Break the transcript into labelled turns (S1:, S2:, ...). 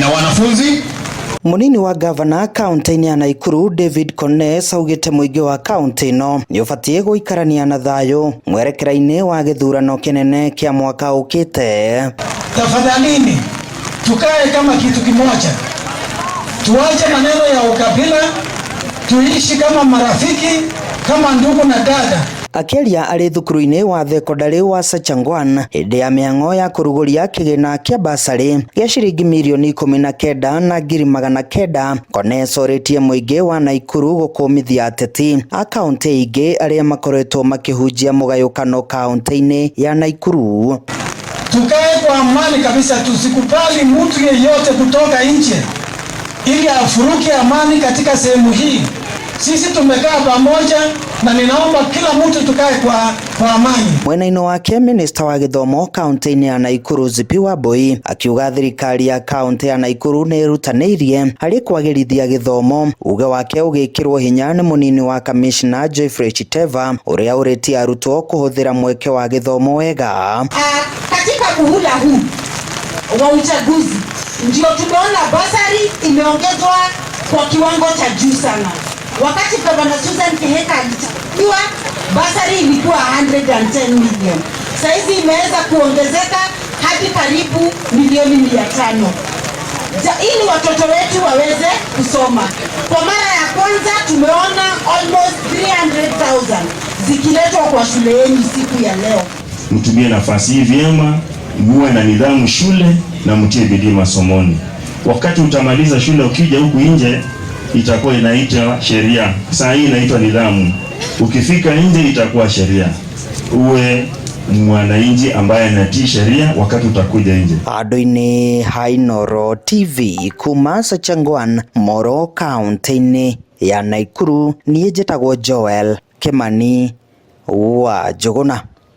S1: na wanafunzi.
S2: Munini wa gavana kaunti ya Naikuru David Kones augite muingi wa kaunti no ni ubatie guikarania na thayo mwerekera-ini wa githurano kinene kia mwaka ukite.
S3: Tafadhalini tukae kama kitu kimoja, tuache maneno ya ukabila, tuishi kama marafiki, kama ndugu na dada.
S2: Akeria ari thukuru-ini wa thekondarĩ wa Sachangwan hindi ya mĩhang'o ya kũrugũria kĩgĩna kĩa basarĩ gĩa ciringi mirioni 19 na ngiri 900. Kones orĩtie mũingĩ wa Naikuru gũkũmithia ateti a kaunti ingĩ arĩa makoretwo makĩhunjia mũgayũkano kaunti-inĩ ya Naikuru.
S3: Tukae kwa amani kabisa, tusikubali mtu yeyote kutoka nje ili afuruke amani katika sehemu hii. Sisi tumekaa pamoja na ninaomba kila mtu tukae kwa amani.
S2: Mwena-inĩ wake minista wa gĩthomo kaunti-inĩ ya Naikuru Zipi Wambui akiuga thirikari ya kaunti ya Naikuru nĩ ĩrutanĩirie harĩ kwagĩrithia gĩthomo. Uge wake ũgĩkĩrwo hinya nĩ mũnini wa kamishna Geoffrey Chiteva ũrĩa ũrĩtie arutwo kũhũthĩra mweke wa gĩthomo wega.
S4: Katika muhula huu wa uchaguzi ndio tumeona basari imeongezwa kwa kiwango cha juu sana. Wakati Governor Susan Kihika alichaguliwa, basari ilikuwa 110 million. Saizi imeweza kuongezeka hadi karibu milioni 500. Ili watoto wetu waweze kusoma. Kwa mara ya kwanza tumeona almost 300,000 zikiletwa kwa shule yenu siku ya leo.
S5: Mtumie nafasi hii vyema, muwe na nidhamu shule na mtie bidii masomoni. Wakati utamaliza shule ukija huku nje itakuwa inaitwa sheria. Saa hii inaitwa nidhamu. Ukifika nje itakuwa sheria. Uwe mwananchi ambaye anatii sheria wakati utakuja nje.
S2: Andũ-inĩ ha Inooro TV kuma Sachangwan, Moro kaunti-inĩ ya Naikuru, niĩ njĩtagwo Joel Kimani wa Njuguna.